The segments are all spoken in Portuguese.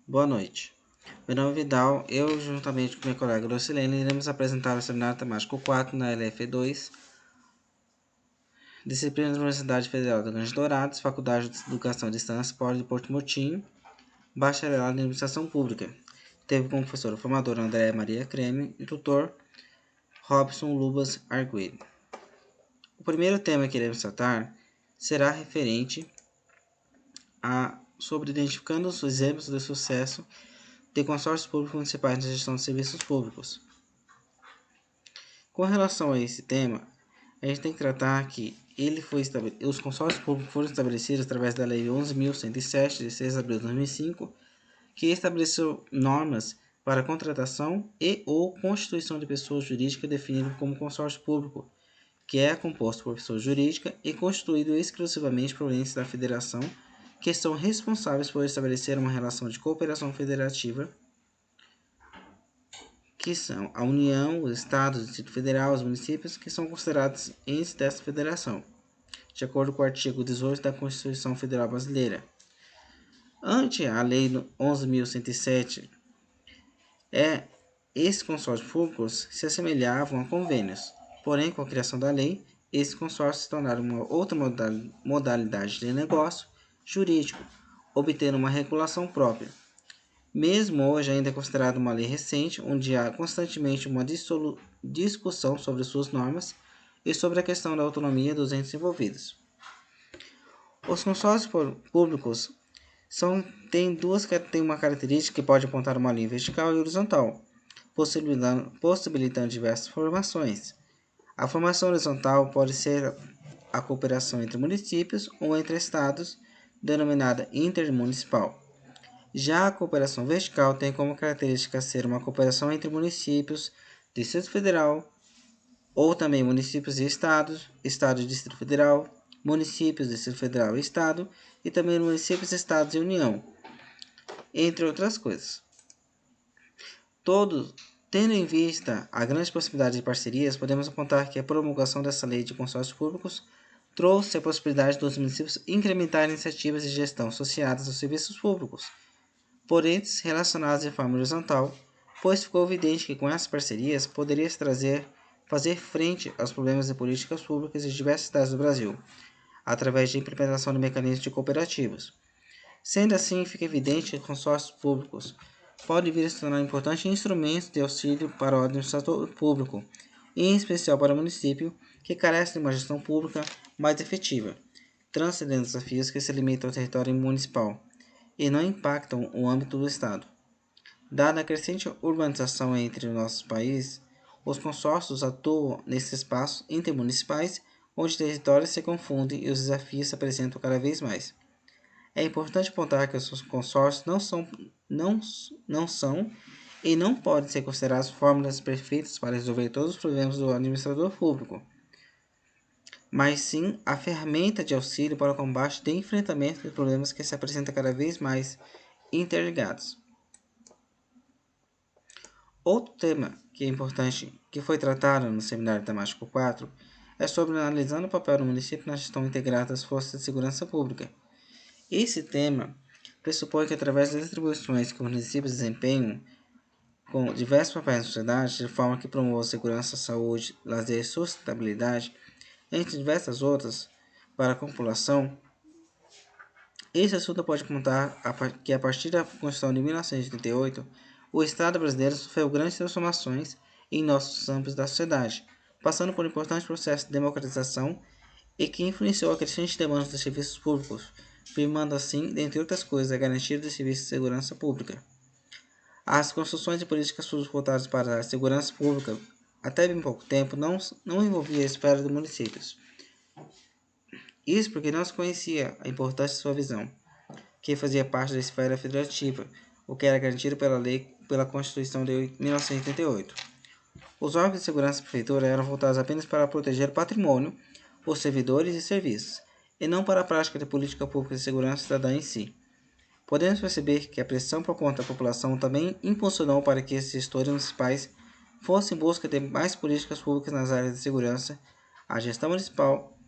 Boa noite. Meu nome é Vidal. Eu, juntamente com minha colega Lucilene, iremos apresentar o seminário temático 4 na LF2, disciplina da Universidade Federal do Rio Grande do Dourados, Faculdade de Educação à Distância, Polo de Porto Murtinho, Bacharelado em Administração Pública. Teve como professora formadora Andréa Maria Creme e tutor Robson Lubas Arguello. O primeiro tema que iremos tratar será referente sobre identificando os exemplos de sucesso de consórcios públicos municipais na gestão de serviços públicos. Com relação a esse tema, a gente tem que tratar que os consórcios públicos foram estabelecidos através da Lei 11.107, de 6 de abril de 2005, que estabeleceu normas para a contratação e ou constituição de pessoa jurídica definida como consórcio público, que é composto por pessoa jurídica e constituído exclusivamente por entes da federação, que são responsáveis por estabelecer uma relação de cooperação federativa, que são a União, os Estados, o Distrito Federal, os municípios, que são considerados entes dessa federação, de acordo com o artigo 18 da Constituição Federal Brasileira. Ante a Lei 11.107, esses consórcios públicos se assemelhavam a convênios, porém, com a criação da lei, esses consórcios se tornaram uma outra modalidade de negócio jurídico, obtendo uma regulação própria. Mesmo hoje ainda é considerado uma lei recente, onde há constantemente uma discussão sobre suas normas e sobre a questão da autonomia dos entes envolvidos. Os consórcios públicos têm uma característica que pode apontar uma linha vertical e horizontal, possibilitando diversas formações. A formação horizontal pode ser a cooperação entre municípios ou entre estados, denominada intermunicipal. Já a cooperação vertical tem como característica ser uma cooperação entre municípios, Distrito Federal, ou também municípios e estados, Estado e Distrito Federal, municípios, Distrito Federal e Estado, e também municípios, estados e União, entre outras coisas. Tendo em vista a grande possibilidade de parcerias, podemos apontar que a promulgação dessa lei de consórcios públicos trouxe a possibilidade dos municípios incrementarem iniciativas de gestão associadas aos serviços públicos, por entes relacionados de forma horizontal, pois ficou evidente que com essas parcerias poderia-se fazer frente aos problemas de políticas públicas de diversas cidades do Brasil, através de implementação de mecanismos de cooperativas. Sendo assim, fica evidente que consórcios públicos podem vir a se tornar importantes instrumentos de auxílio para o administrador público, em especial para o município, que carece de uma gestão pública mais efetiva, transcendendo desafios que se limitam ao território municipal e não impactam o âmbito do Estado. Dada a crescente urbanização entre o nosso país, os consórcios atuam nesses espaços intermunicipais onde territórios se confundem e os desafios se apresentam cada vez mais. É importante apontar que os consórcios não são e não podem ser considerados fórmulas perfeitas para resolver todos os problemas do administrador público, mas sim a ferramenta de auxílio para o combate e enfrentamento de problemas que se apresentam cada vez mais interligados. Outro tema que é importante, que foi tratado no seminário temático 4, é sobre analisando o papel do município na gestão integrada das forças de segurança pública. Esse tema pressupõe que através das atribuições que os municípios desempenham com diversos papéis na sociedade, de forma que promovam segurança, saúde, lazer e sustentabilidade, entre diversas outras, para a população, esse assunto pode contar que a partir da Constituição de 1988, o Estado brasileiro sofreu grandes transformações em nossos âmbitos da sociedade, passando por um importante processo de democratização e que influenciou a crescente demanda dos serviços públicos, firmando assim, dentre outras coisas, a garantia dos serviços de segurança pública. As construções de políticas públicas voltadas para a segurança pública, até bem pouco tempo, não envolvia a esfera dos municípios. Isso porque não se conhecia a importância de sua visão, que fazia parte da esfera federativa, o que era garantido pela Constituição de 1988. Os órgãos de segurança da prefeitura eram voltados apenas para proteger o patrimônio, os servidores e serviços, e não para a prática de política pública de segurança cidadã em si. Podemos perceber que a pressão por conta da população também impulsionou para que esses gestores municipais fossem em busca de mais políticas públicas nas áreas de segurança. A gestão municipal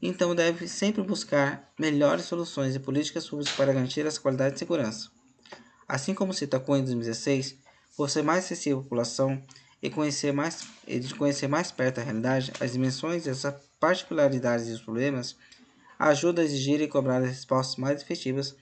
então deve sempre buscar melhores soluções e políticas públicas para garantir essa qualidade de segurança. Assim como cita Cunha em 2016, por ser mais acessível à população e de conhecer mais perto a realidade, as dimensões e as particularidades dos problemas, ajuda a exigir e cobrar respostas mais efetivas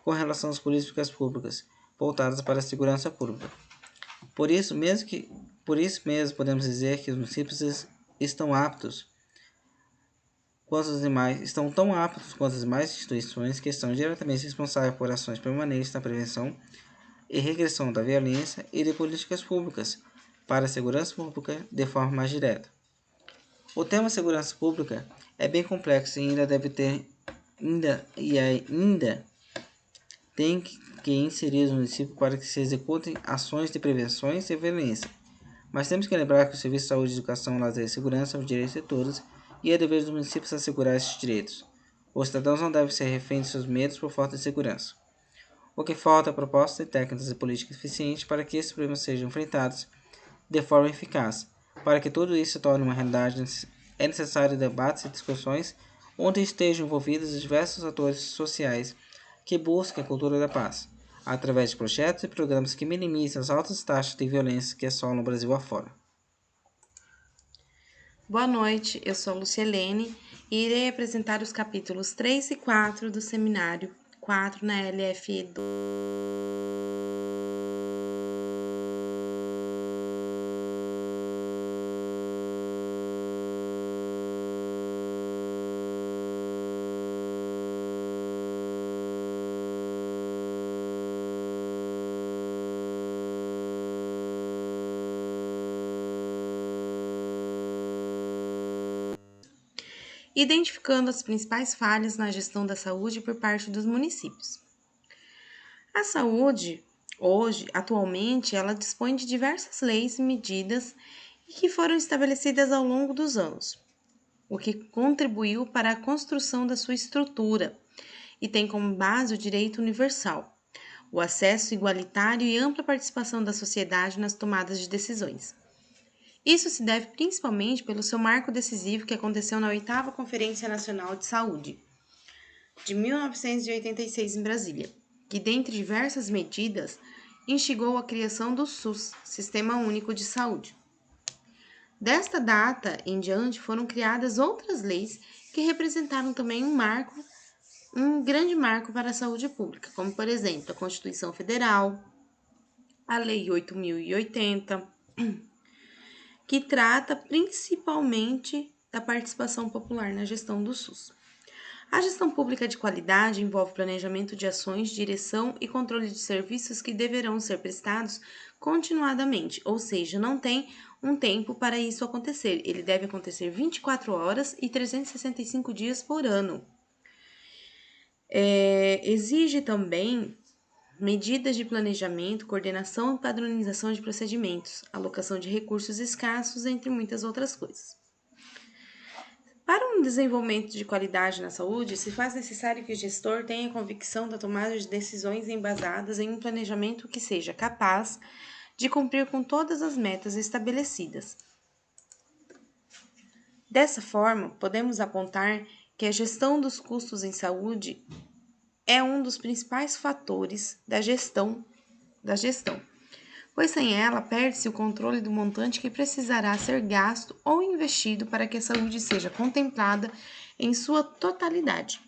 com relação às políticas públicas voltadas para a segurança pública. Por isso mesmo podemos dizer que os municípios estão tão aptos quanto as demais instituições que estão diretamente responsáveis por ações permanentes na prevenção e regressão da violência e de políticas públicas para a segurança pública de forma mais direta. O tema segurança pública é bem complexo e ainda tem que inserir os municípios para que se executem ações de prevenções e violência. Mas temos que lembrar que o Serviço de Saúde, Educação, Lazer e Segurança são os direitos de todos e é dever dos municípios assegurar esses direitos. Os cidadãos não devem ser reféns de seus medos por falta de segurança. O que falta é propostas e técnicas e políticas eficientes para que esses problemas sejam enfrentados de forma eficaz. Para que tudo isso se torne uma realidade, é necessário debates e discussões onde estejam envolvidos os diversos atores sociais que busquem a cultura da paz, através de projetos e programas que minimizem as altas taxas de violência que assolam o Brasil afora. Boa noite, eu sou Lucielene e irei apresentar os capítulos 3 e 4 do seminário 4 na LFE2. Identificando as principais falhas na gestão da saúde por parte dos municípios. A saúde, atualmente, ela dispõe de diversas leis e medidas que foram estabelecidas ao longo dos anos, o que contribuiu para a construção da sua estrutura e tem como base o direito universal, o acesso igualitário e ampla participação da sociedade nas tomadas de decisões. Isso se deve principalmente pelo seu marco decisivo que aconteceu na 8ª Conferência Nacional de Saúde, de 1986 em Brasília, que, dentre diversas medidas, instigou a criação do SUS, Sistema Único de Saúde. Desta data em diante foram criadas outras leis que representaram também um grande marco para a saúde pública, como, por exemplo, a Constituição Federal, a Lei 8.080, que trata principalmente da participação popular na gestão do SUS. A gestão pública de qualidade envolve planejamento de ações, direção e controle de serviços que deverão ser prestados continuadamente, ou seja, não tem um tempo para isso acontecer. Ele deve acontecer 24 horas e 365 dias por ano. Exige também medidas de planejamento, coordenação e padronização de procedimentos, alocação de recursos escassos, entre muitas outras coisas. Para um desenvolvimento de qualidade na saúde, se faz necessário que o gestor tenha convicção da tomada de decisões embasadas em um planejamento que seja capaz de cumprir com todas as metas estabelecidas. Dessa forma, podemos apontar que a gestão dos custos em saúde é um dos principais fatores da gestão, pois sem ela perde-se o controle do montante que precisará ser gasto ou investido para que a saúde seja contemplada em sua totalidade.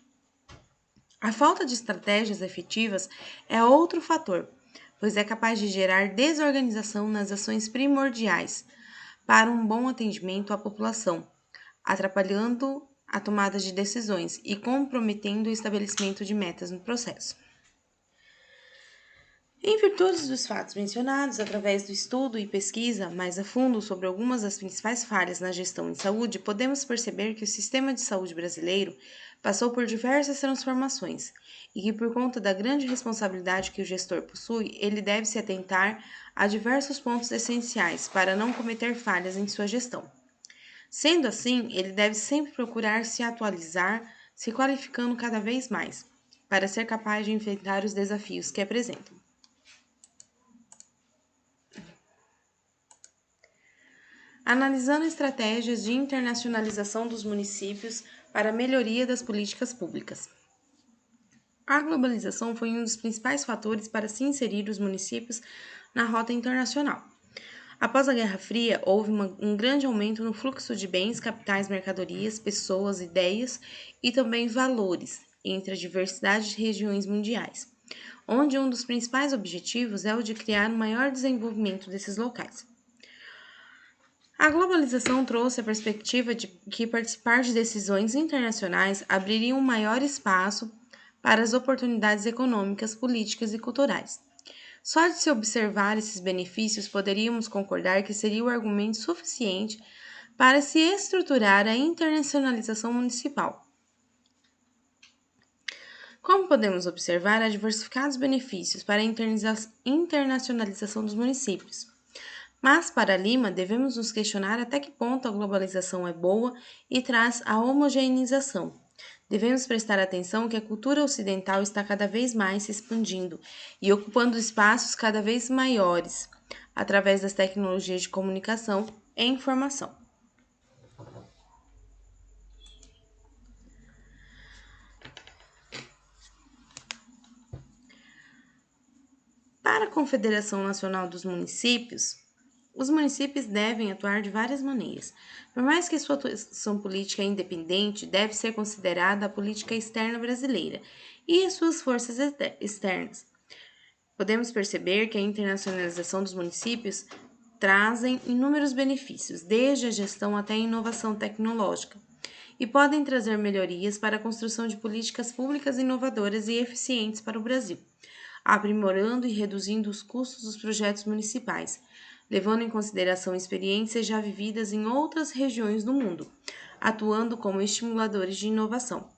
A falta de estratégias efetivas é outro fator, pois é capaz de gerar desorganização nas ações primordiais para um bom atendimento à população, atrapalhando a tomada de decisões e comprometendo o estabelecimento de metas no processo. Em virtude dos fatos mencionados, através do estudo e pesquisa mais a fundo sobre algumas das principais falhas na gestão em saúde, podemos perceber que o sistema de saúde brasileiro passou por diversas transformações e que, por conta da grande responsabilidade que o gestor possui, ele deve se atentar a diversos pontos essenciais para não cometer falhas em sua gestão. Sendo assim, ele deve sempre procurar se atualizar, se qualificando cada vez mais, para ser capaz de enfrentar os desafios que apresentam. Analisando estratégias de internacionalização dos municípios para a melhoria das políticas públicas. A globalização foi um dos principais fatores para se inserir os municípios na rota internacional. Após a Guerra Fria, houve um grande aumento no fluxo de bens, capitais, mercadorias, pessoas, ideias e também valores entre a diversidade de regiões mundiais, onde um dos principais objetivos é o de criar um maior desenvolvimento desses locais. A globalização trouxe a perspectiva de que participar de decisões internacionais abriria um maior espaço para as oportunidades econômicas, políticas e culturais. Só de se observar esses benefícios, poderíamos concordar que seria o argumento suficiente para se estruturar a internacionalização municipal. Como podemos observar, há diversificados benefícios para a internacionalização dos municípios. Mas, para Lima, devemos nos questionar até que ponto a globalização é boa e traz a homogeneização. Devemos prestar atenção que a cultura ocidental está cada vez mais se expandindo e ocupando espaços cada vez maiores através das tecnologias de comunicação e informação. Para a Confederação Nacional dos Municípios, os municípios devem atuar de várias maneiras. Por mais que sua atuação política é independente, deve ser considerada a política externa brasileira e as suas forças externas. Podemos perceber que a internacionalização dos municípios trazem inúmeros benefícios, desde a gestão até a inovação tecnológica, e podem trazer melhorias para a construção de políticas públicas inovadoras e eficientes para o Brasil, aprimorando e reduzindo os custos dos projetos municipais, levando em consideração experiências já vividas em outras regiões do mundo, atuando como estimuladores de inovação.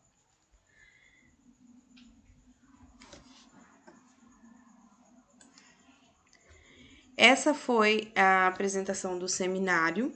Essa foi a apresentação do seminário.